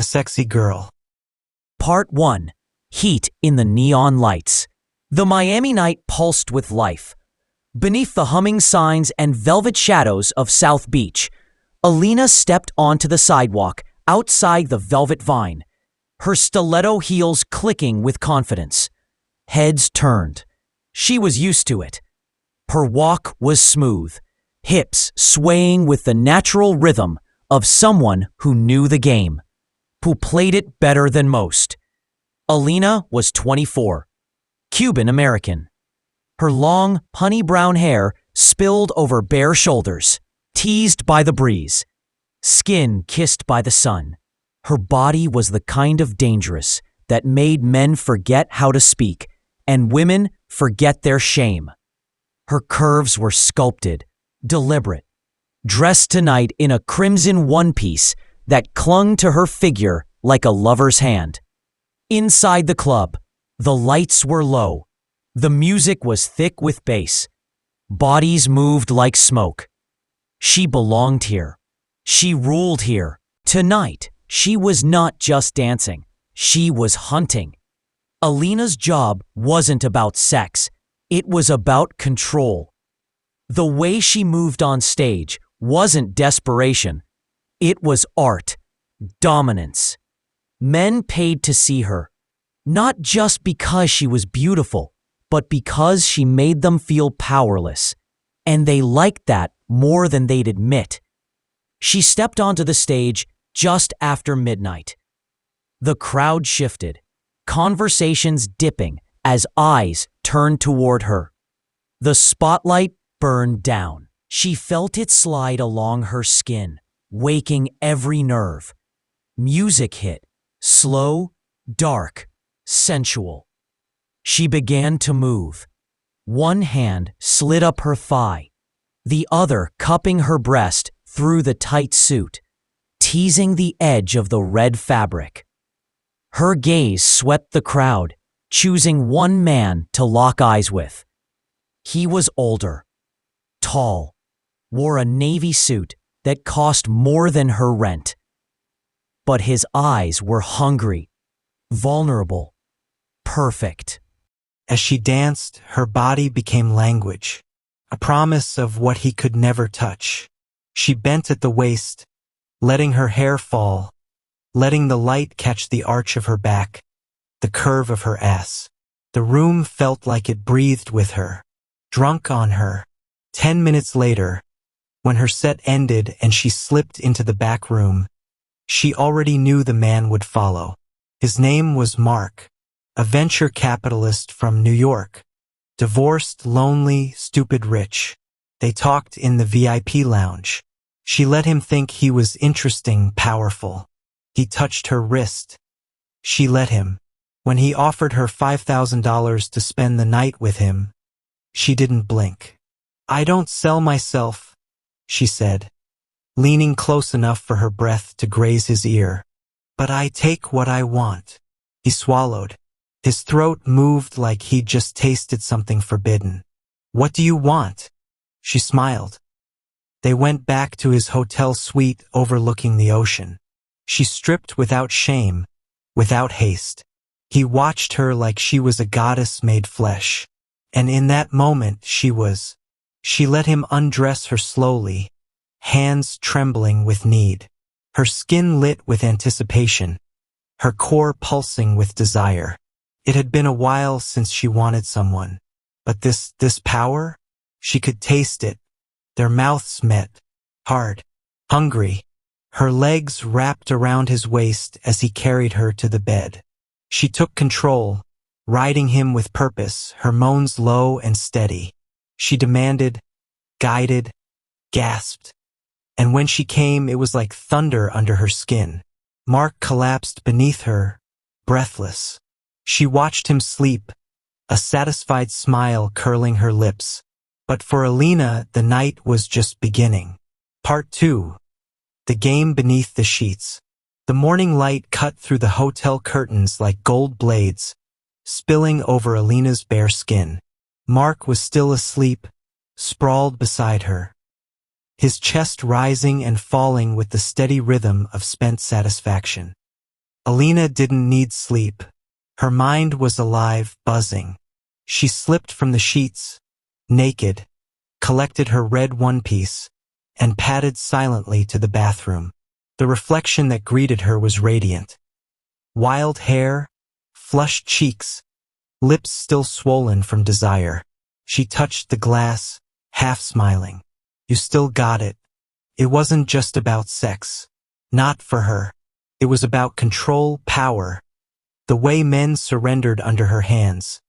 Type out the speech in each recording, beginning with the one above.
a sexy girl. Part 1. Heat in the neon lights. The Miami night pulsed with life. Beneath the humming signs and velvet shadows of South Beach, Alina stepped onto the sidewalk outside the velvet vine, her stiletto heels clicking with confidence. Heads turned. She was used to it. Her walk was smooth, hips swaying with the natural rhythm of someone who knew the game, who played it better than most. Alina was 24, Cuban-American. Her long, honey-brown hair spilled over bare shoulders, teased by the breeze, skin kissed by the sun. Her body was the kind of dangerous that made men forget how to speak and women forget their shame. Her curves were sculpted, deliberate, dressed tonight in a crimson one-piece that clung to her figure like a lover's hand. Inside the club, the lights were low. The music was thick with bass. Bodies moved like smoke. She belonged here. She ruled here. Tonight, she was not just dancing. She was hunting. Alina's job wasn't about sex. It was about control. The way she moved on stage wasn't desperation. It was art, dominance. Men paid to see her, not just because she was beautiful, but because she made them feel powerless. And they liked that more than they'd admit. She stepped onto the stage just after midnight. The crowd shifted, conversations dipping as eyes turned toward her. The spotlight burned down. She felt it slide along her skin, waking every nerve. Music hit, slow, dark, sensual. She began to move. One hand slid up her thigh, the other cupping her breast through the tight suit, teasing the edge of the red fabric. Her gaze swept the crowd, choosing one man to lock eyes with. He was older, tall, wore a navy suit that cost more than her rent. But his eyes were hungry, vulnerable, perfect. As she danced, her body became language, a promise of what he could never touch. She bent at the waist, letting her hair fall, letting the light catch the arch of her back, the curve of her ass. The room felt like it breathed with her, drunk on her. 10 minutes later, when her set ended and she slipped into the back room, she already knew the man would follow. His name was Mark, a venture capitalist from New York. Divorced, lonely, stupid rich. They talked in the VIP lounge. She let him think he was interesting, powerful. He touched her wrist. She let him. When he offered her $5,000 to spend the night with him, she didn't blink. "I don't sell myself," she said, leaning close enough for her breath to graze his ear. "But I take what I want." He swallowed. His throat moved like he'd just tasted something forbidden. "What do you want?" She smiled. They went back to his hotel suite overlooking the ocean. She stripped without shame, without haste. He watched her like she was a goddess made flesh. And in that moment she let him undress her slowly, hands trembling with need, her skin lit with anticipation, her core pulsing with desire. It had been a while since she wanted someone, but this power, she could taste it. Their mouths met, hard, hungry. Her legs wrapped around his waist as he carried her to the bed. She took control, riding him with purpose, her moans low and steady. She demanded, guided, gasped. And when she came, it was like thunder under her skin. Mark collapsed beneath her, breathless. She watched him sleep, a satisfied smile curling her lips. But for Alina, the night was just beginning. Part 2. The game beneath the sheets. The morning light cut through the hotel curtains like gold blades, spilling over Alina's bare skin. Mark was still asleep, sprawled beside her, his chest rising and falling with the steady rhythm of spent satisfaction. Alina didn't need sleep. Her mind was alive, buzzing. She slipped from the sheets, naked, collected her red one-piece, and padded silently to the bathroom. The reflection that greeted her was radiant. Wild hair, flushed cheeks, lips still swollen from desire. She touched the glass, half smiling. You still got it. It wasn't just about sex. Not for her. It was about control, power, the way men surrendered under her hands,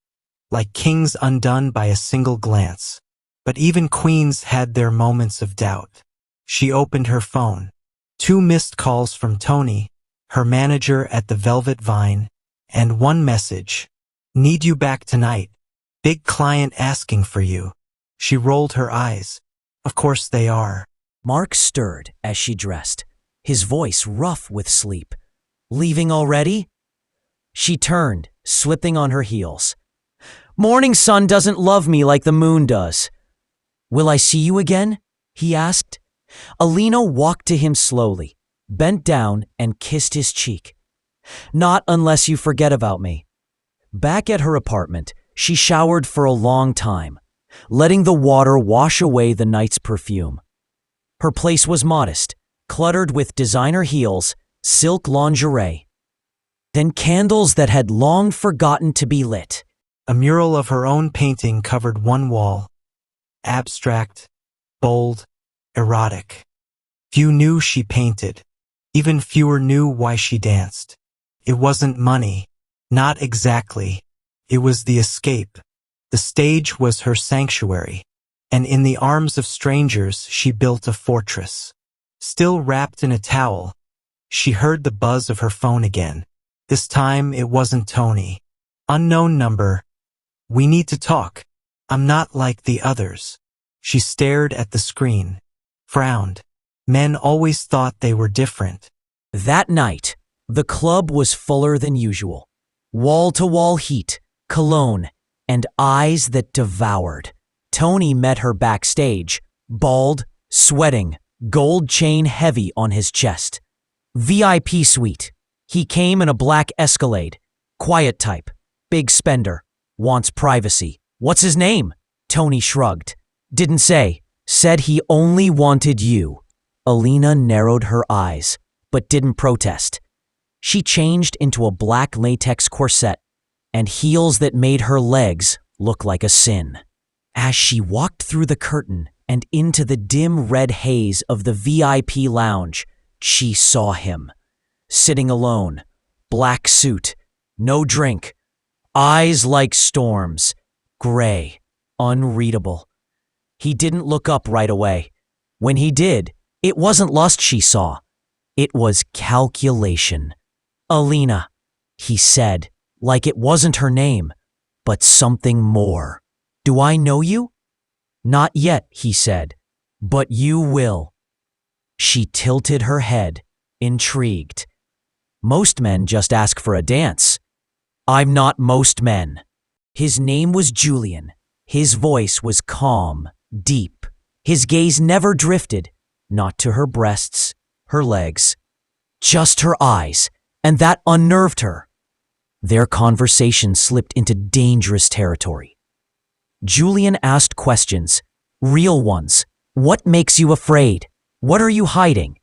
like kings undone by a single glance. But even queens had their moments of doubt. She opened her phone. 2 missed calls from Tony, her manager at the Velvet Vine, and 1 message. Need you back tonight. Big client asking for you. She rolled her eyes. Of course they are. Mark stirred as she dressed, his voice rough with sleep. Leaving already? She turned, slipping on her heels. Morning sun doesn't love me like the moon does. Will I see you again? He asked. Alina walked to him slowly, bent down and kissed his cheek. Not unless you forget about me. Back at her apartment, she showered for a long time, letting the water wash away the night's perfume. Her place was modest, cluttered with designer heels, silk lingerie, then candles that had long forgotten to be lit. A mural of her own painting covered one wall. Abstract, bold, erotic. Few knew she painted. Even fewer knew why she danced. It wasn't money. Not exactly. It was the escape. The stage was her sanctuary, and in the arms of strangers she built a fortress. Still wrapped in a towel, she heard the buzz of her phone again. This time it wasn't Tony. Unknown number. We need to talk. I'm not like the others. She stared at the screen, frowned. Men always thought they were different. That night, the club was fuller than usual. Wall-to-wall heat, cologne, and eyes that devoured. Tony met her backstage, bald, sweating, gold chain heavy on his chest. VIP suite. He came in a black Escalade. Quiet type. Big spender. Wants privacy. What's his name? Tony shrugged. Didn't say. Said he only wanted you. Alina narrowed her eyes, but didn't protest. She changed into a black latex corset and heels that made her legs look like a sin. As she walked through the curtain and into the dim red haze of the VIP lounge, she saw him. Sitting alone, black suit, no drink, eyes like storms, gray, unreadable. He didn't look up right away. When he did, it wasn't lust she saw. It was calculation. Alina, he said, like it wasn't her name, but something more. Do I know you? Not yet, he said, but you will. She tilted her head, intrigued. Most men just ask for a dance. I'm not most men. His name was Julian. His voice was calm, deep. His gaze never drifted, not to her breasts, her legs, just her eyes, and that unnerved her. Their conversation slipped into dangerous territory. Julian asked questions, real ones. What makes you afraid? What are you hiding?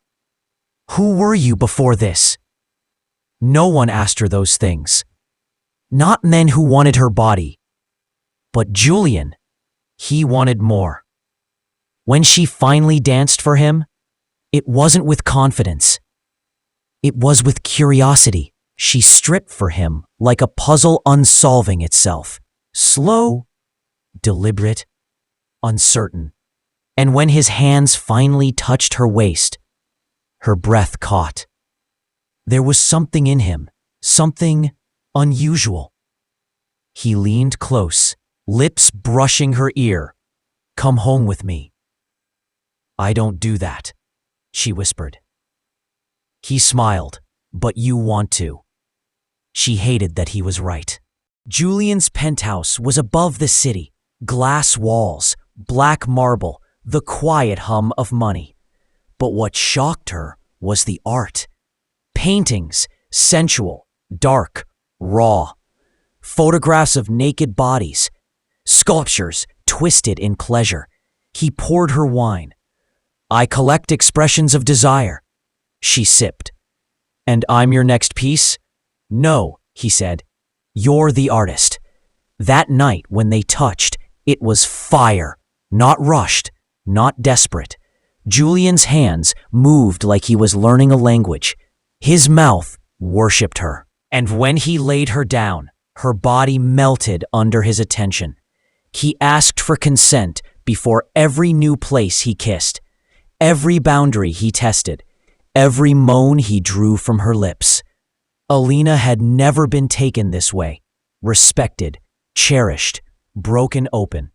Who were you before this? No one asked her those things. Not men who wanted her body. But Julian, he wanted more. When she finally danced for him, it wasn't with confidence. It was with curiosity. She stripped for him like a puzzle unsolving itself. Slow, deliberate, uncertain. And when his hands finally touched her waist, her breath caught. There was something in him, something unusual. He leaned close, lips brushing her ear. Come home with me. I don't do that, she whispered. He smiled, but you want to. She hated that he was right. Julian's penthouse was above the city, glass walls, black marble, the quiet hum of money. But what shocked her was the art. Paintings, sensual, dark, raw. Photographs of naked bodies, sculptures twisted in pleasure. He poured her wine. I collect expressions of desire. She sipped. And I'm your next piece? No, he said. You're the artist. That night when they touched, it was fire, not rushed, not desperate. Julian's hands moved like he was learning a language. His mouth worshipped her. And when he laid her down, her body melted under his attention. He asked for consent before every new place he kissed, every boundary he tested, every moan he drew from her lips. Alina had never been taken this way, respected, cherished, broken open.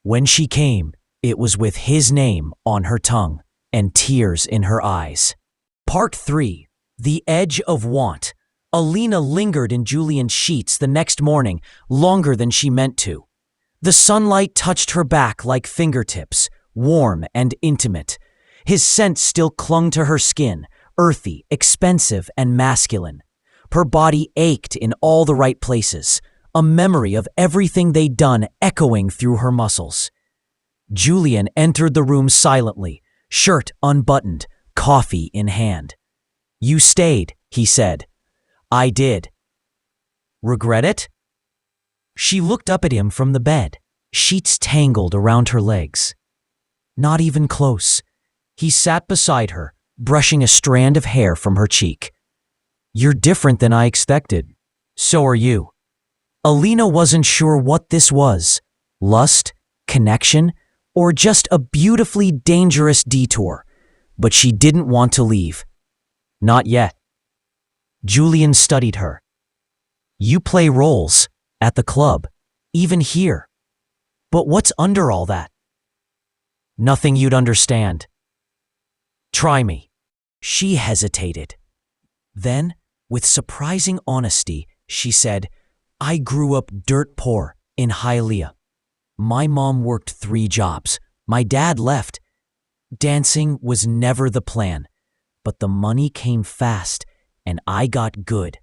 When she came, it was with his name on her tongue and tears in her eyes. Part 3. The Edge of Want. Alina lingered in Julian's sheets the next morning, longer than she meant to. The sunlight touched her back like fingertips, warm and intimate. His scent still clung to her skin, earthy, expensive, and masculine. Her body ached in all the right places, a memory of everything they'd done echoing through her muscles. Julian entered the room silently, shirt unbuttoned, coffee in hand. You stayed, he said. I did. Regret it? She looked up at him from the bed, sheets tangled around her legs. Not even close. He sat beside her, brushing a strand of hair from her cheek. You're different than I expected. So are you. Alina wasn't sure what this was, lust, connection, or just a beautifully dangerous detour, but she didn't want to leave. Not yet. Julian studied her. You play roles, at the club, even here. But what's under all that? Nothing you'd understand. Try me. She hesitated. Then, with surprising honesty, she said, I grew up dirt poor in Hialeah. My mom worked 3 jobs. My dad left. Dancing was never the plan, but the money came fast and I got good.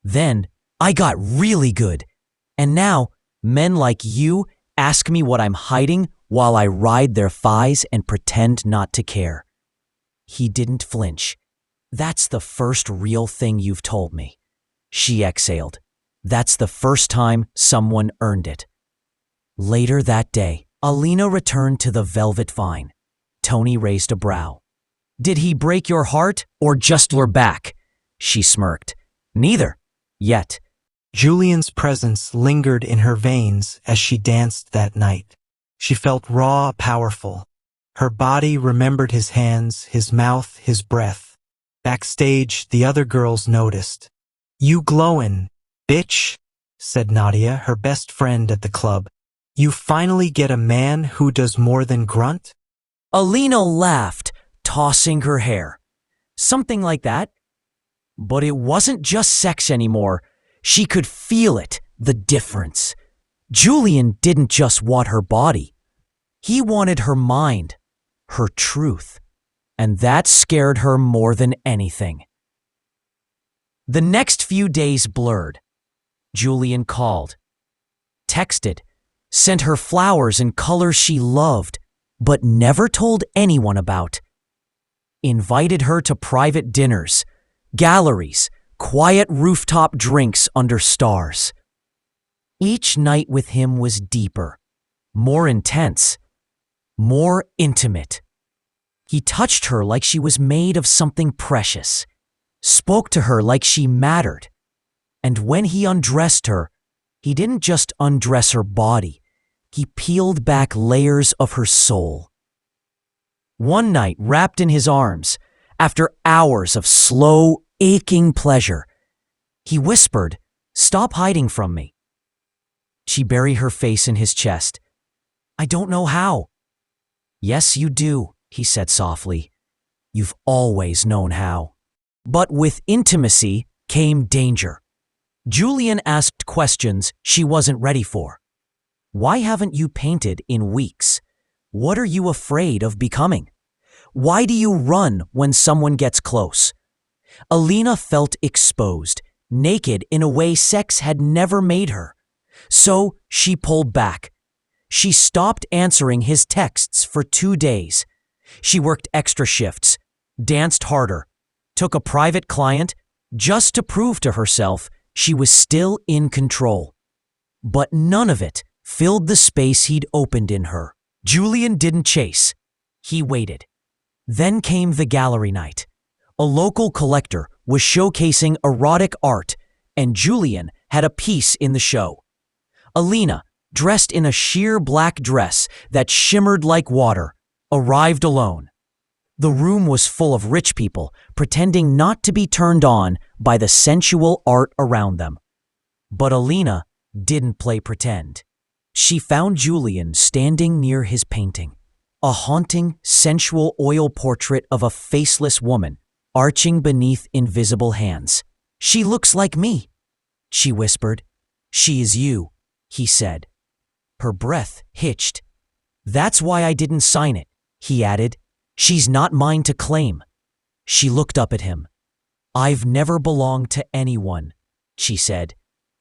Then I got really good. And now men like you ask me what I'm hiding while I ride their thighs and pretend not to care. He didn't flinch. That's the first real thing you've told me. She exhaled. That's the first time someone earned it. Later that day, Alina returned to the Velvet Vine. Tony raised a brow. Did he break your heart or just lure back? She smirked. Neither. Yet. Julian's presence lingered in her veins as she danced that night. She felt raw, powerful. Her body remembered his hands, his mouth, his breath. Backstage, the other girls noticed. You glowin', bitch, said Nadia, her best friend at the club. You finally get a man who does more than grunt? Alina laughed, tossing her hair. Something like that. But it wasn't just sex anymore. She could feel it, the difference. Julian didn't just want her body. He wanted her mind, her truth. And that scared her more than anything. The next few days blurred. Julian called, texted, sent her flowers in colors she loved, but never told anyone about. Invited her to private dinners, galleries, quiet rooftop drinks under stars. Each night with him was deeper, more intense, more intimate. He touched her like she was made of something precious, spoke to her like she mattered. And when he undressed her, he didn't just undress her body, he peeled back layers of her soul. One night, wrapped in his arms, after hours of slow, aching pleasure, he whispered, "Stop hiding from me." She buried her face in his chest. "I don't know how." "Yes, you do," he said softly. "You've always known how." But with intimacy came danger. Julian asked questions she wasn't ready for. Why haven't you painted in weeks? What are you afraid of becoming? Why do you run when someone gets close? Alina felt exposed, naked in a way sex had never made her. So she pulled back. She stopped answering his texts for 2 days. She worked extra shifts, danced harder, took a private client just to prove to herself she was still in control. But none of it filled the space he'd opened in her. Julian didn't chase. He waited. Then came the gallery night. A local collector was showcasing erotic art, and Julian had a piece in the show. Alina, dressed in a sheer black dress that shimmered like water, arrived alone. The room was full of rich people pretending not to be turned on by the sensual art around them. But Alina didn't play pretend. She found Julian standing near his painting, a haunting, sensual oil portrait of a faceless woman arching beneath invisible hands. "She looks like me," she whispered. "She is you," he said. Her breath hitched. "That's why I didn't sign it," he added. "She's not mine to claim." She looked up at him. "I've never belonged to anyone," she said.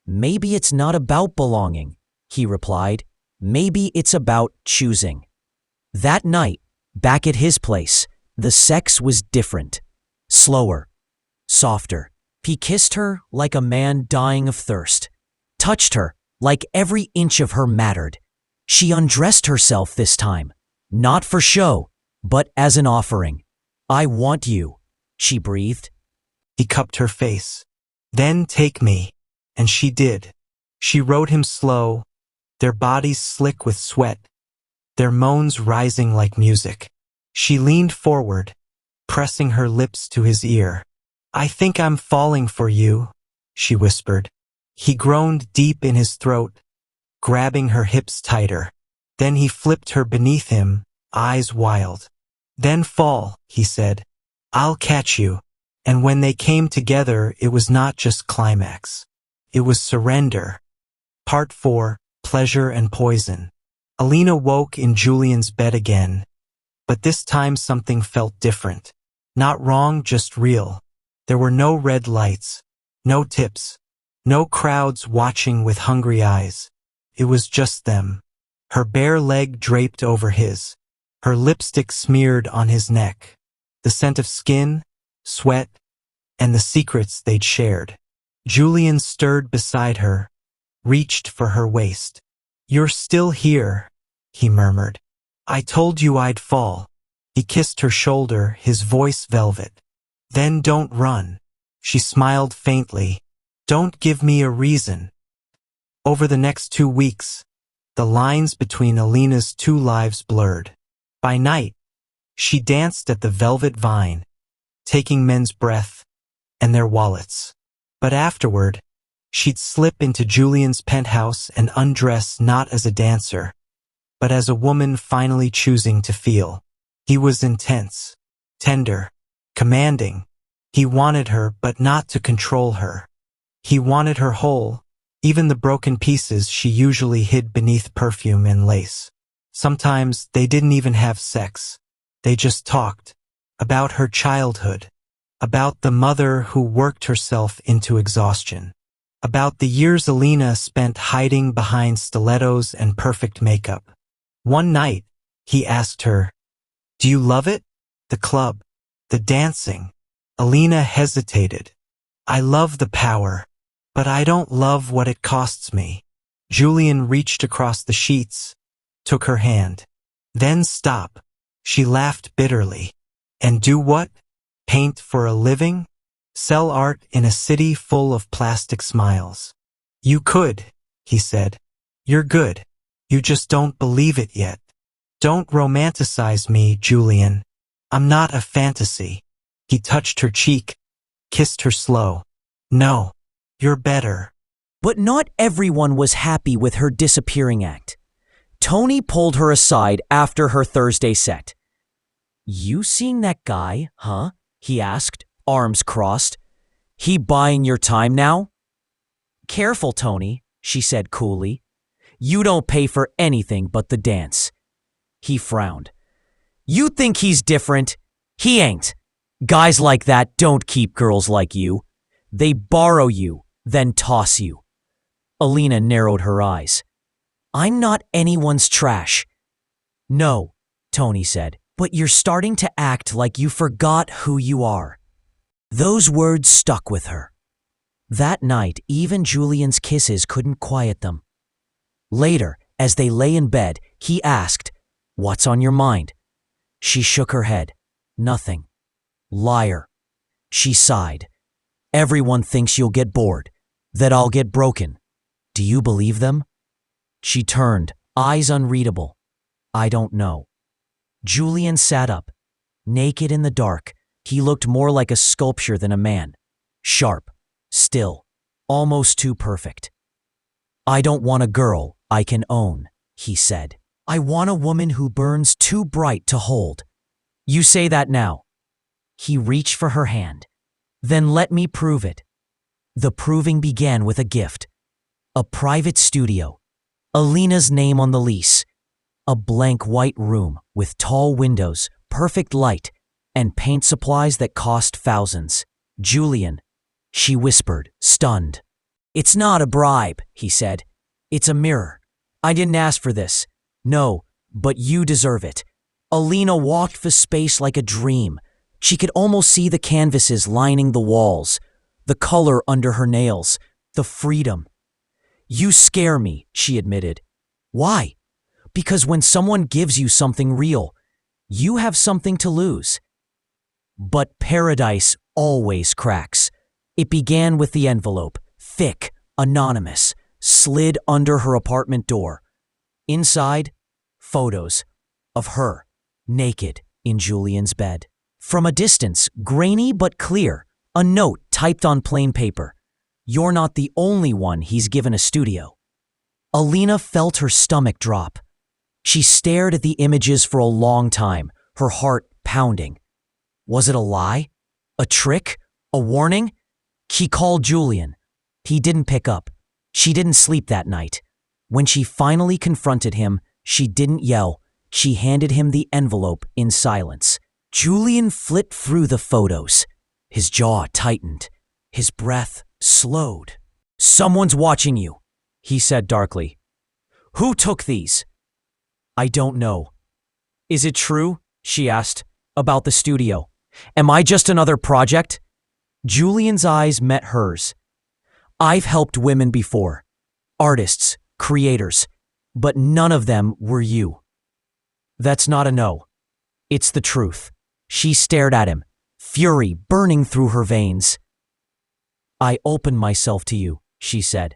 "Maybe it's not about belonging," he replied. "Maybe it's about choosing." That night, back at his place, the sex was different. Slower, softer. He kissed her like a man dying of thirst, touched her like every inch of her mattered. She undressed herself this time, not for show, but as an offering. "I want you," she breathed. He cupped her face. "Then take me." And she did. She rode him slow, their bodies slick with sweat, their moans rising like music. She leaned forward, pressing her lips to his ear. "I think I'm falling for you," she whispered. He groaned deep in his throat, grabbing her hips tighter. Then he flipped her beneath him, eyes wild. "Then fall," he said. "I'll catch you." And when they came together, it was not just climax. It was surrender. Part 4, Pleasure and Poison. Alina woke in Julian's bed again, but this time something felt different. Not wrong, just real. There were no red lights, no tips, no crowds watching with hungry eyes. It was just them. Her bare leg draped over his, her lipstick smeared on his neck, the scent of skin, sweat, and the secrets they'd shared. Julian stirred beside her, reached for her waist. "You're still here," he murmured. "I told you I'd fall." He kissed her shoulder, his voice velvet. "Then don't run." She smiled faintly. "Don't give me a reason." Over the next 2 weeks, the lines between Alina's two lives blurred. By night, she danced at the Velvet Vine, taking men's breath and their wallets. But afterward, she'd slip into Julian's penthouse and undress not as a dancer, but as a woman finally choosing to feel. He was intense, tender, commanding. He wanted her, but not to control her. He wanted her whole, even the broken pieces she usually hid beneath perfume and lace. Sometimes they didn't even have sex. They just talked about her childhood, about the mother who worked herself into exhaustion, about the years Alina spent hiding behind stilettos and perfect makeup. One night, he asked her, "Do you love it? The club, the dancing?" Alina hesitated. "I love the power, but I don't love what it costs me." Julian reached across the sheets, took her hand. "Then stop." She laughed bitterly. "And do what? Paint for a living? Sell art in a city full of plastic smiles?" "You could," he said. "You're good. You just don't believe it yet. Don't romanticize me, Julian. I'm not a fantasy." He touched her cheek, kissed her slow. "No, you're better." But not everyone was happy with her disappearing act. Tony pulled her aside after her Thursday set. "You seeing that guy, huh?" he asked, arms crossed. "He buying your time now?" "Careful, Tony," she said coolly. "You don't pay for anything but the dance." He frowned. "You think he's different? He ain't." Guys like that don't keep girls like you. They borrow you, then toss you. Alina narrowed her eyes. I'm not anyone's trash. No, Tony said, but you're starting to act like you forgot who you are. Those words stuck with her. That night, even Julian's kisses couldn't quiet them. Later, as they lay in bed, he asked, "What's on your mind?" She shook her head. Nothing. Liar. She sighed. Everyone thinks you'll get bored, that I'll get broken. Do you believe them? She turned, eyes unreadable. I don't know. Julian sat up. Naked in the dark, he looked more like a sculpture than a man. Sharp, still, almost too perfect. I don't want a girl I can own, he said. I want a woman who burns too bright to hold. You say that now. He reached for her hand. Then let me prove it. The proving began with a gift. A private studio. Alina's name on the lease. A blank white room with tall windows, perfect light, and paint supplies that cost thousands. Julian, she whispered, stunned. It's not a bribe, he said. It's a mirror. I didn't ask for this. No, but you deserve it. Alina walked the space like a dream. She could almost see the canvases lining the walls, the color under her nails, the freedom. You scare me, she admitted. Why? Because when someone gives you something real, you have something to lose. But paradise always cracks. It began with the envelope, thick, anonymous, slid under her apartment door. Inside, photos of her, naked, in Julian's bed. From a distance, grainy but clear, a note typed on plain paper. You're not the only one he's given a studio. Alina felt her stomach drop. She stared at the images for a long time, her heart pounding. Was it a lie? A trick? A warning? She called Julian. He didn't pick up. She didn't sleep that night. When she finally confronted him, she didn't yell. She handed him the envelope in silence. Julian flipped through the photos. His jaw tightened. His breath slowed. Someone's watching you, he said darkly. Who took these? I don't know. Is it true? She asked. About the studio. Am I just another project? Julian's eyes met hers. I've helped women before. Artists, creators. But none of them were you. That's not a no. It's the truth. She stared at him, fury burning through her veins. I opened myself to you, she said.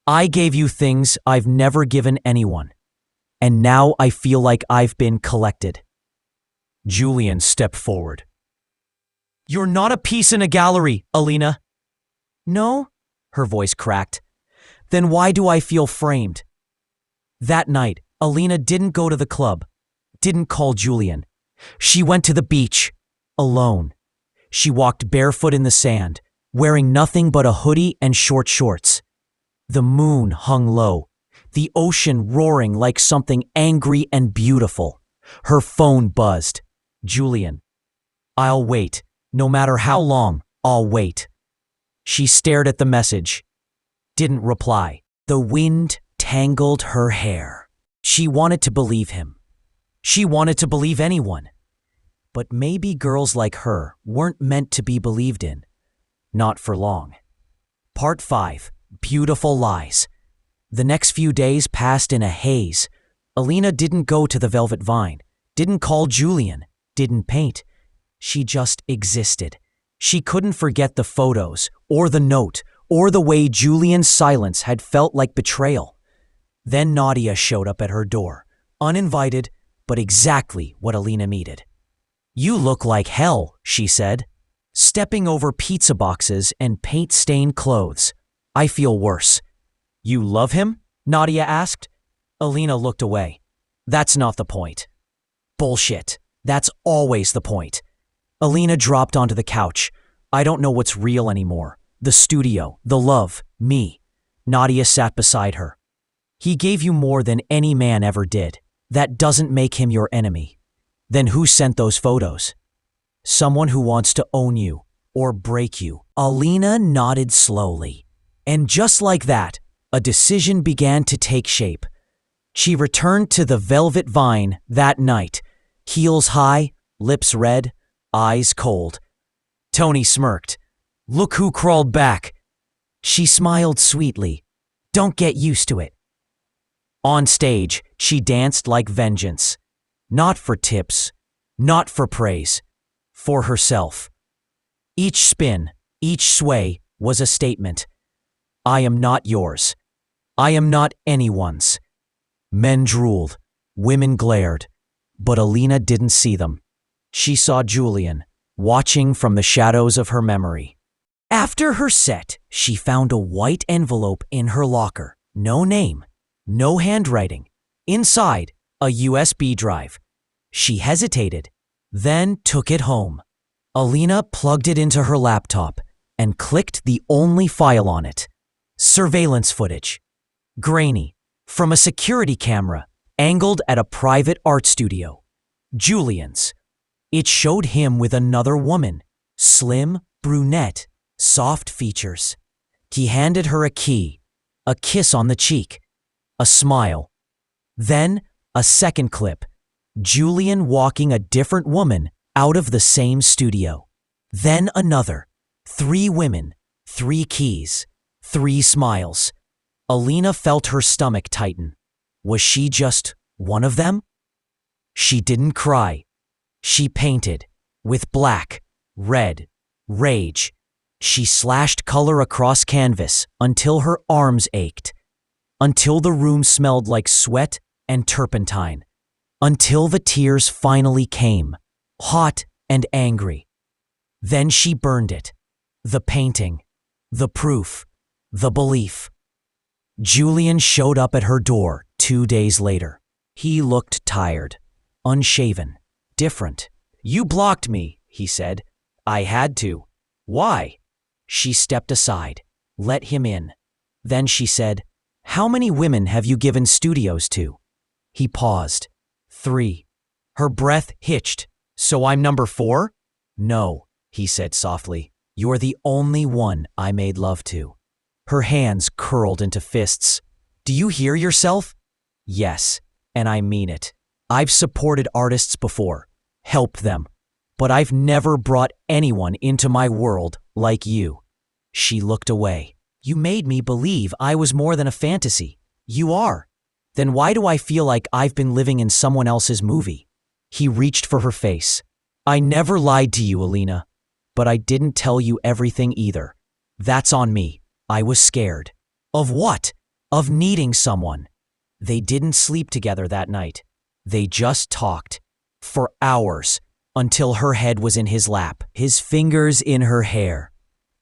I gave you things I've never given anyone, and now I feel like I've been collected. Julian stepped forward. You're not a piece in a gallery, Alina. No? Her voice cracked. Then why do I feel framed? That night, Alina didn't go to the club, didn't call Julian. She went to the beach, alone. She walked barefoot in the sand, wearing nothing but a hoodie and short shorts. The moon hung low, the ocean roaring like something angry and beautiful. Her phone buzzed. Julian. I'll wait. No matter how long, I'll wait. She stared at the message. Didn't reply. The wind tangled her hair. She wanted to believe him. She wanted to believe anyone. But maybe girls like her weren't meant to be believed in. Not for long. Part 5. Beautiful Lies. The next few days passed in a haze. Alina didn't go to the Velvet Vine, didn't call Julian, didn't paint. She just existed. She couldn't forget the photos, or the note, or the way Julian's silence had felt like betrayal. Then Nadia showed up at her door, uninvited, but exactly what Alina needed. You look like hell, she said, stepping over pizza boxes and paint-stained clothes. I feel worse. You love him? Nadia asked. Alina looked away. That's not the point. Bullshit. That's always the point. Alina dropped onto the couch. I don't know what's real anymore. The studio, the love, me. Nadia sat beside her. He gave you more than any man ever did. That doesn't make him your enemy. Then who sent those photos? Someone who wants to own you or break you. Alina nodded slowly. And just like that, a decision began to take shape. She returned to the Velvet Vine that night, heels high, lips red, eyes cold. Tony smirked. Look who crawled back. She smiled sweetly. Don't get used to it. On stage, she danced like vengeance. Not for tips, not for praise, for herself. Each spin, each sway was a statement. I am not yours. I am not anyone's. Men drooled, women glared, but Alina didn't see them. She saw Julian, watching from the shadows of her memory. After her set, she found a white envelope in her locker. No name, no handwriting. Inside, a USB drive. She hesitated, then took it home. Alina plugged it into her laptop and clicked the only file on it. Surveillance footage. Grainy, from a security camera, angled at a private art studio. Julian's. It showed him with another woman, slim, brunette, soft features. He handed her a key, a kiss on the cheek, a smile. Then, a second clip, Julian walking a different woman out of the same studio. Then another. 3 women, 3 keys, 3 smiles. Alina felt her stomach tighten. Was she just one of them? She didn't cry. She painted, with black, red, rage. She slashed color across canvas until her arms ached, until the room smelled like sweat and turpentine, until the tears finally came, hot and angry. Then she burned it. The painting, the proof, the belief. Julian showed up at her door 2 days later. He looked tired, unshaven, different. You blocked me, he said. I had to. Why? She stepped aside, let him in. Then she said, How many women have you given studios to? He paused. 3. Her breath hitched. So I'm number 4? No, he said softly. You're the only one I made love to. Her hands curled into fists. Do you hear yourself? Yes, and I mean it. I've supported artists before, helped them, but I've never brought anyone into my world like you. She looked away. You made me believe I was more than a fantasy. You are. Then why do I feel like I've been living in someone else's movie? He reached for her face. I never lied to you, Alina, but I didn't tell you everything either. That's on me. I was scared. Of what? Of needing someone. They didn't sleep together that night. They just talked. For hours, until her head was in his lap, his fingers in her hair,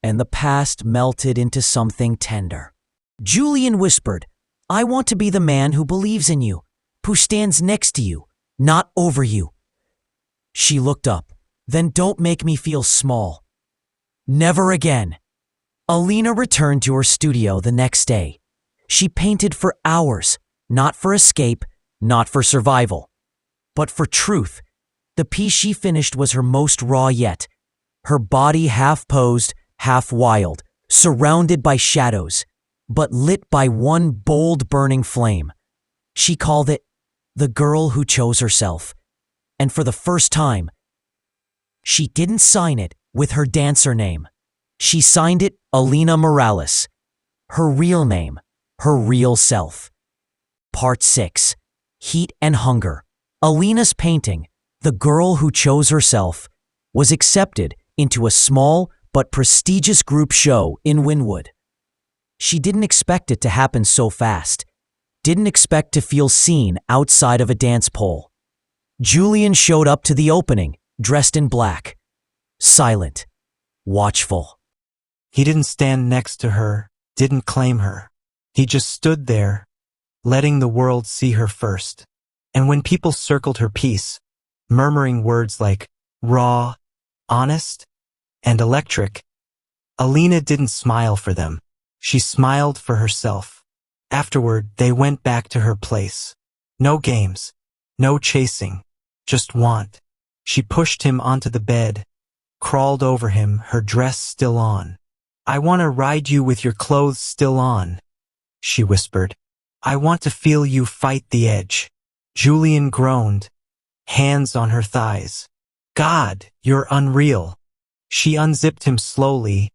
and the past melted into something tender. Julian whispered, I want to be the man who believes in you, who stands next to you, not over you. She looked up. Then don't make me feel small. Never again. Alina returned to her studio the next day. She painted for hours, not for escape, not for survival, but for truth. The piece she finished was her most raw yet. Her body half posed, half wild, surrounded by shadows, but lit by one bold burning flame. She called it The Girl Who Chose Herself. And for the first time, she didn't sign it with her dancer name. She signed it Alina Morales, her real name, her real self. Part 6. Heat and Hunger. Alina's painting, The Girl Who Chose Herself, was accepted into a small but prestigious group show in Wynwood. She didn't expect it to happen so fast, didn't expect to feel seen outside of a dance pole. Julian showed up to the opening, dressed in black, silent, watchful. He didn't stand next to her, didn't claim her. He just stood there, letting the world see her first. And when people circled her piece, murmuring words like raw, honest, and electric, Alina didn't smile for them. She smiled for herself. Afterward, they went back to her place. No games, no chasing, just want. She pushed him onto the bed, crawled over him, her dress still on. "I want to ride you with your clothes still on," she whispered. "I want to feel you fight the edge." Julian groaned, hands on her thighs. "God, you're unreal." She unzipped him slowly,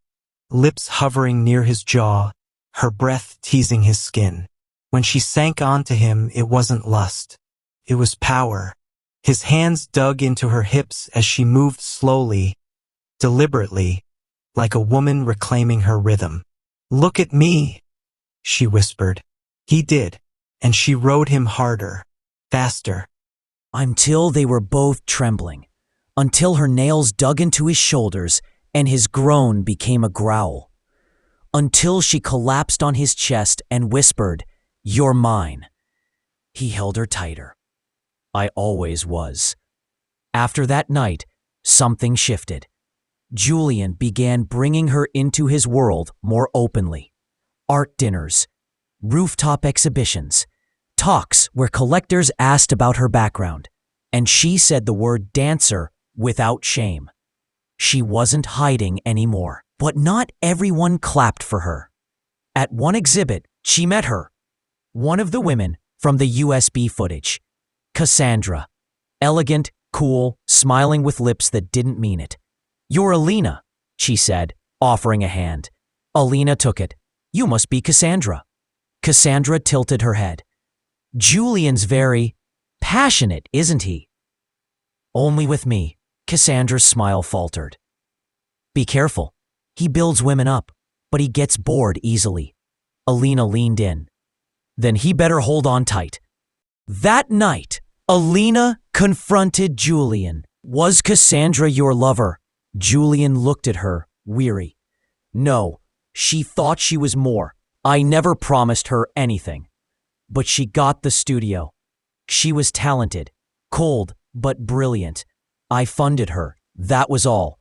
lips hovering near his jaw, her breath teasing his skin. When she sank onto him, it wasn't lust. It was power. His hands dug into her hips as she moved slowly, deliberately, like a woman reclaiming her rhythm. "Look at me," she whispered. He did, and she rode him harder, faster. Until they were both trembling, until her nails dug into his shoulders and his groan became a growl, until she collapsed on his chest and whispered, "You're mine." He held her tighter. "I always was." After that night, something shifted. Julian began bringing her into his world more openly. Art dinners, rooftop exhibitions, talks where collectors asked about her background, and she said the word dancer without shame. She wasn't hiding anymore, but not everyone clapped for her. At one exhibit, she met her, one of the women from the USB footage, Cassandra, elegant, cool, smiling with lips that didn't mean it. "You're Alina," she said, offering a hand. Alina took it. "You must be Cassandra." Cassandra tilted her head. "Julian's very passionate, isn't he?" "Only with me," Cassandra's smile faltered. "Be careful. He builds women up, but he gets bored easily." Alina leaned in. "Then he better hold on tight." That night, Alina confronted Julian. "Was Cassandra your lover?" Julian looked at her, weary. "No, she thought she was more. I never promised her anything. But she got the studio. She was talented, cold, but brilliant. I funded her, that was all."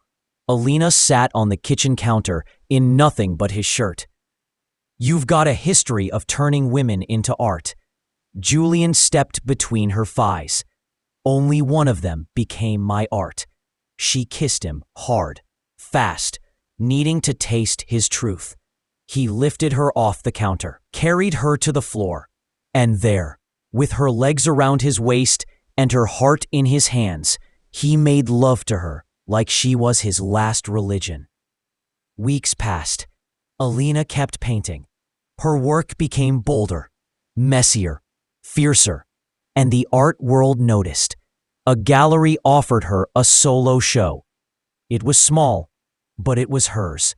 Alina sat on the kitchen counter in nothing but his shirt. "You've got a history of turning women into art." Julian stepped between her thighs. "Only one of them became my art." She kissed him hard, fast, needing to taste his truth. He lifted her off the counter, carried her to the floor, and there, with her legs around his waist and her heart in his hands, he made love to her like she was his last religion. Weeks passed. Alina kept painting. Her work became bolder, messier, fiercer, and the art world noticed. A gallery offered her a solo show. It was small, but it was hers.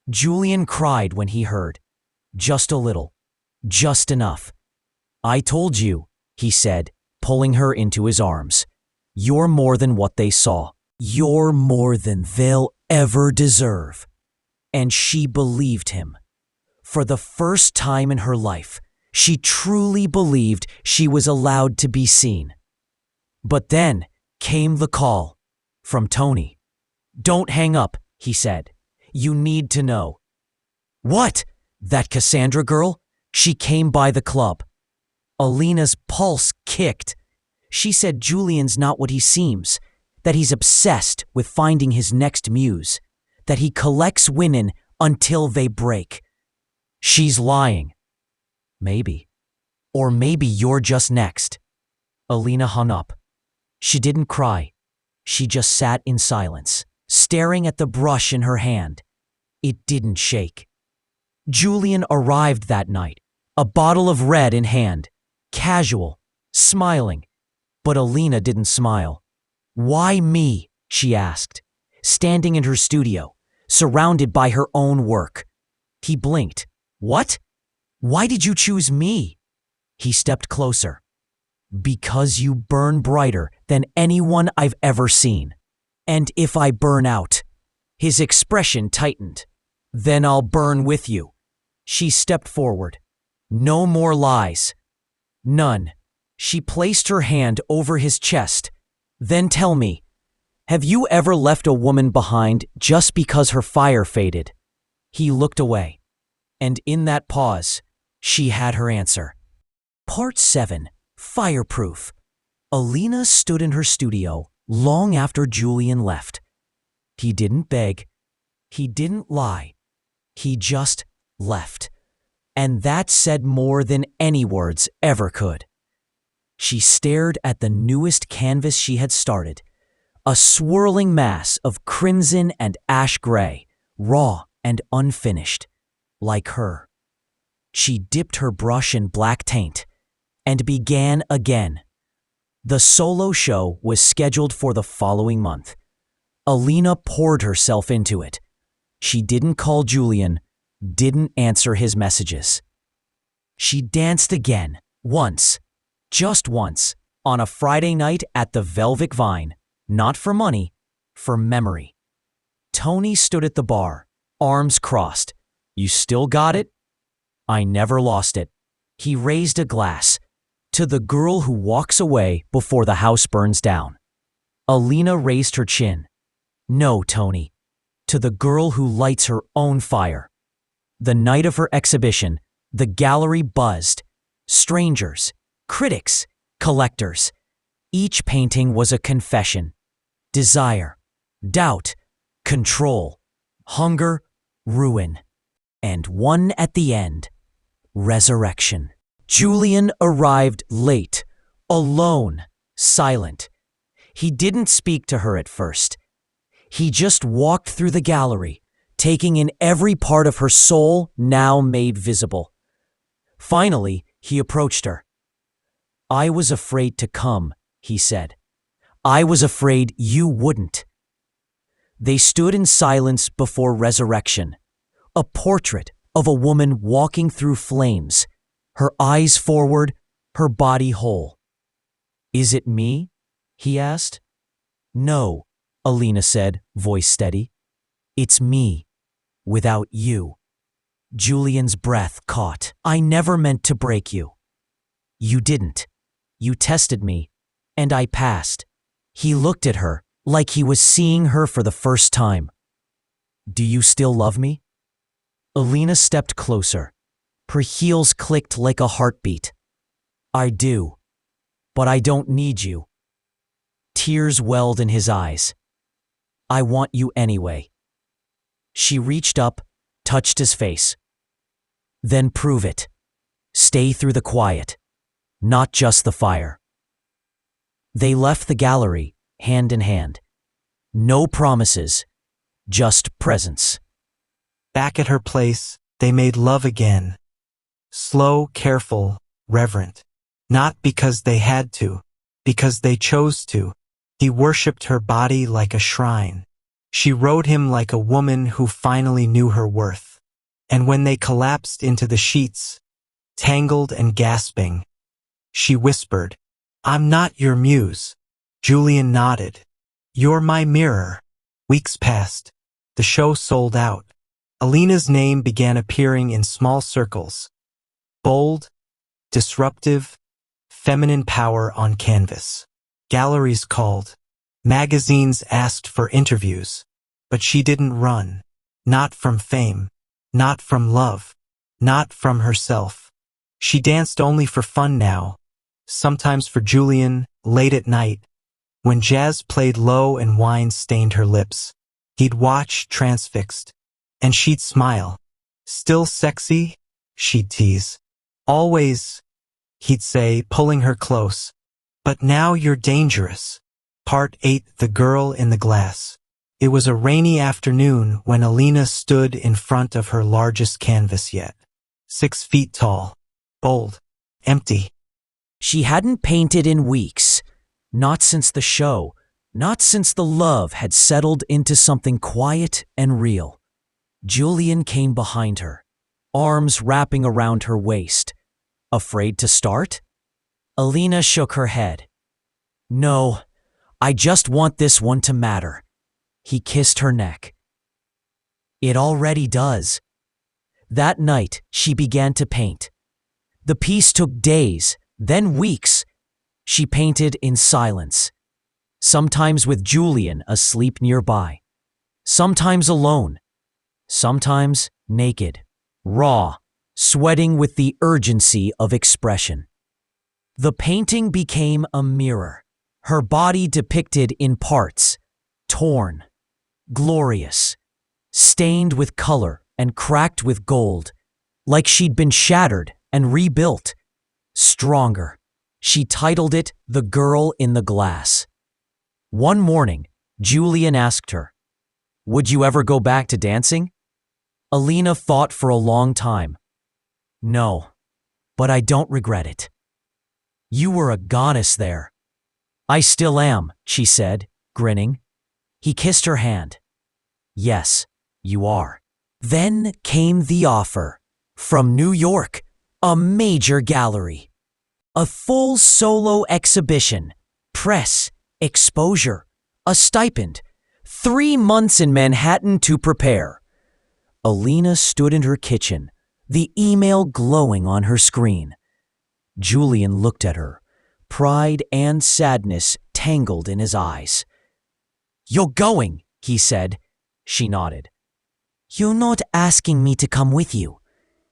Julian cried when he heard. Just a little. Just enough. "I told you," he said, pulling her into his arms. "You're more than what they saw. You're more than they'll ever deserve." And she believed him. For the first time in her life, she truly believed she was allowed to be seen. But then came the call from Tony. "Don't hang up," he said. "You need to know." "What? That Cassandra girl? She came by the club." Alina's pulse kicked. She said Julian's not what he seems, that he's obsessed with finding his next muse, that he collects women until they break. "She's lying." "Maybe. Or maybe you're just next." Alina hung up. She didn't cry. She just sat in silence, staring at the brush in her hand. It didn't shake. Julian arrived that night, a bottle of red in hand, casual, smiling. But Alina didn't smile. "Why me?" she asked, standing in her studio, surrounded by her own work. He blinked. "What? Why did you choose me?" He stepped closer. "Because you burn brighter than anyone I've ever seen. And if I burn out," his expression tightened, "then I'll burn with you." She stepped forward. "No more lies." "None." She placed her hand over his chest. "Then tell me, have you ever left a woman behind just because her fire faded?" He looked away. And in that pause, she had her answer. Part 7. Fireproof. Alina stood in her studio long after Julian left. He didn't beg. He didn't lie. He just left. And that said more than any words ever could. She stared at the newest canvas she had started, a swirling mass of crimson and ash gray, raw and unfinished, like her. She dipped her brush in black taint and began again. The solo show was scheduled for the following month. Alina poured herself into it. She didn't call Julian, didn't answer his messages. She danced again, once, just once, on a Friday night at the Velvet Vine, not for money, for memory. Tony stood at the bar, arms crossed. You still got it? I never lost it. He raised a glass. To the girl who walks away before the house burns down. Alina raised her chin. No, Tony. To the girl who lights her own fire. The night of her exhibition, the gallery buzzed. Strangers, critics, collectors. Each painting was a confession. Desire, doubt, control, hunger, ruin. And one at the end, resurrection. Julian arrived late, alone, silent. He didn't speak to her at first. He just walked through the gallery, taking in every part of her soul now made visible. Finally, he approached her. I was afraid to come, he said. I was afraid you wouldn't. They stood in silence before resurrection, a portrait of a woman walking through flames, her eyes forward, her body whole. Is it me? He asked. No, Alina said, voice steady. It's me, without you. Julian's breath caught. I never meant to break you. You didn't. You tested me, and I passed. He looked at her like he was seeing her for the first time. Do you still love me? Alina stepped closer. Her heels clicked like a heartbeat. I do, but I don't need you. Tears welled in his eyes. I want you anyway. She reached up, touched his face. Then prove it. Stay through the quiet, not just the fire. They left the gallery, hand in hand. No promises, just presence. Back at her place, they made love again. Slow, careful, reverent. Not because they had to, because they chose to. He worshipped her body like a shrine. She rode him like a woman who finally knew her worth. And when they collapsed into the sheets, tangled and gasping, she whispered, I'm not your muse. Julian nodded. You're my mirror. Weeks passed. The show sold out. Alina's name began appearing in small circles. Bold, disruptive, feminine power on canvas. Galleries called. Magazines asked for interviews. But she didn't run. Not from fame. Not from love. Not from herself. She danced only for fun now. Sometimes for Julian, late at night. When jazz played low and wine stained her lips. He'd watch, transfixed. And she'd smile. Still sexy? She'd tease. Always, he'd say, pulling her close. But now you're dangerous. Part 8. The Girl in the Glass. It was a rainy afternoon when Alina stood in front of her largest canvas yet. 6 feet tall. Bold. Empty. She hadn't painted in weeks. Not since the show. Not since the love had settled into something quiet and real. Julian came behind her, arms wrapping around her waist. Afraid to start? Alina shook her head. No, I just want this one to matter. He kissed her neck. It already does. That night, she began to paint. The piece took days, then weeks. She painted in silence, sometimes with Julian asleep nearby, sometimes alone, sometimes naked, raw, sweating with the urgency of expression. The painting became a mirror, her body depicted in parts, torn, glorious, stained with color and cracked with gold, like she'd been shattered and rebuilt. Stronger. She titled it The Girl in the Glass. One morning, Julian asked her, "Would you ever go back to dancing?" Alina thought for a long time. "No, but I don't regret it. You were a goddess there." "I still am," she said, grinning. He kissed her hand. "Yes, you are." Then came the offer. From New York, a major gallery. A full solo exhibition, press, exposure, a stipend, 3 months in Manhattan to prepare. Alina stood in her kitchen, the email glowing on her screen. Julian looked at her, pride and sadness tangled in his eyes. "You're going," he said. She nodded. "You're not asking me to come with you."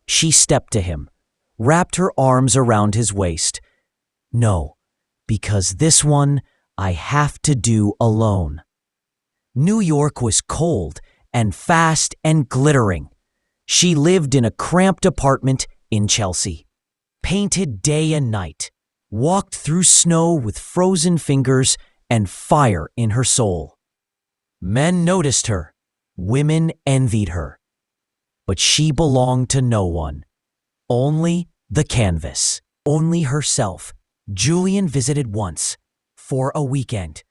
She stepped to him, wrapped her arms around his waist. "No, because this one I have to do alone." New York was cold and fast and glittering. She lived in a cramped apartment in Chelsea, painted day and night, walked through snow with frozen fingers and fire in her soul. Men noticed her, women envied her. But she belonged to no one. Only the canvas, only herself. Julian visited once, for a weekend.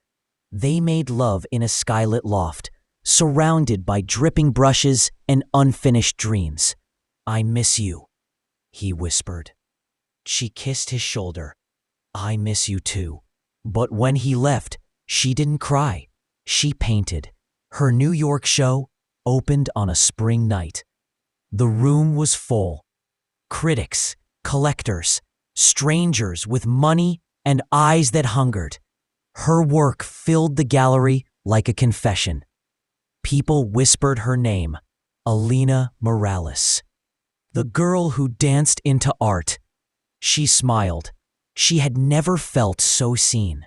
They made love in a skylit loft, surrounded by dripping brushes and unfinished dreams. "I miss you," he whispered. She kissed his shoulder. "I miss you too." But when he left, she didn't cry. She painted. Her New York show opened on a spring night. The room was full. Critics, collectors, strangers with money and eyes that hungered. Her work filled the gallery like a confession. People whispered her name, Alina Morales, the girl who danced into art. She smiled. She had never felt so seen.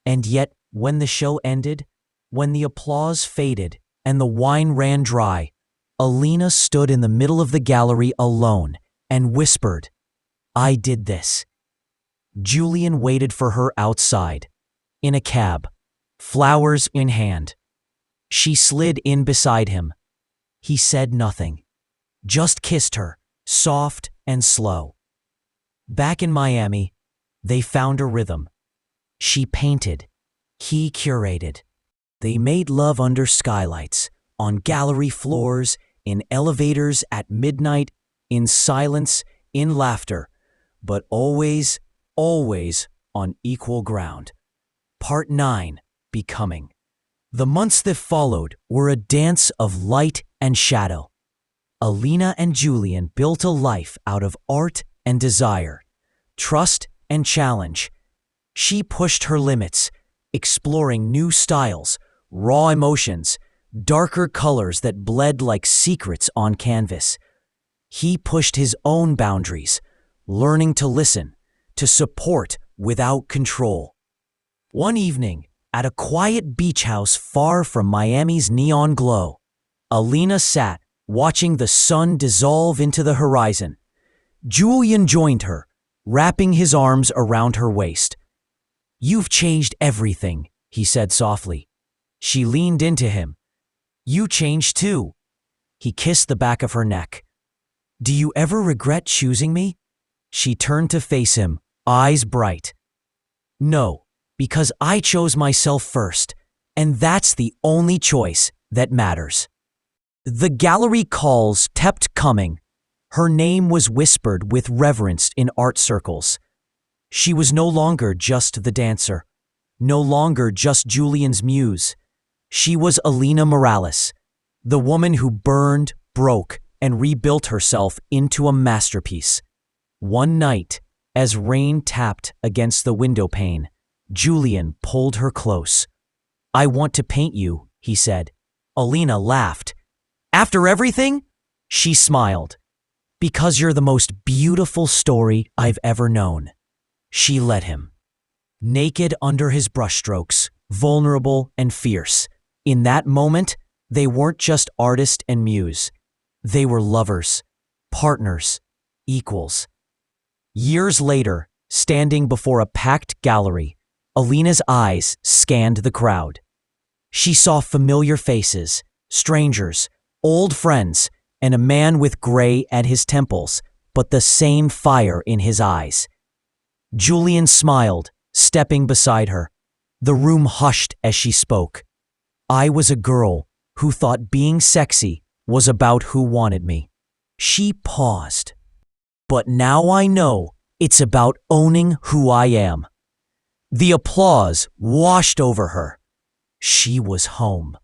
And yet, when the show ended, when the applause faded and the wine ran dry, Alina stood in the middle of the gallery alone and whispered, "I did this." Julian waited for her outside, in a cab, flowers in hand. She slid in beside him. He said nothing, just kissed her, soft and slow. Back in Miami, they found a rhythm. She painted. He curated. They made love under skylights, on gallery floors, in elevators at midnight, in silence, in laughter, but always, always on equal ground. Part 9, Becoming. The months that followed were a dance of light and shadow. Alina and Julian built a life out of art and desire, trust and challenge. She pushed her limits, exploring new styles, raw emotions, darker colors that bled like secrets on canvas. He pushed his own boundaries, learning to listen, to support without control. One evening, at a quiet beach house far from Miami's neon glow, Alina sat, watching the sun dissolve into the horizon. Julian joined her, wrapping his arms around her waist. "You've changed everything," he said softly. She leaned into him. "You changed too." He kissed the back of her neck. "Do you ever regret choosing me?" She turned to face him, eyes bright. "No, because I chose myself first, and that's the only choice that matters." The gallery calls kept coming. Her name was whispered with reverence in art circles. She was no longer just the dancer, no longer just Julian's muse. She was Alina Morales, the woman who burned, broke, and rebuilt herself into a masterpiece. One night, as rain tapped against the window pane, Julian pulled her close. "I want to paint you," he said. Alina laughed. "After everything?" She smiled. "Because you're the most beautiful story I've ever known." She let him. Naked under his brushstrokes, vulnerable and fierce. In that moment, They weren't just artist and muse. They were lovers, partners, equals. Years later, standing before a packed gallery, Alina's eyes scanned the crowd. She saw familiar faces, strangers, old friends, and a man with gray at his temples, but the same fire in his eyes. Julian smiled, stepping beside her. The room hushed as she spoke. I was a girl who thought being sexy was about who wanted me. She paused. But now I know it's about owning who I am. The applause washed over her. She was home.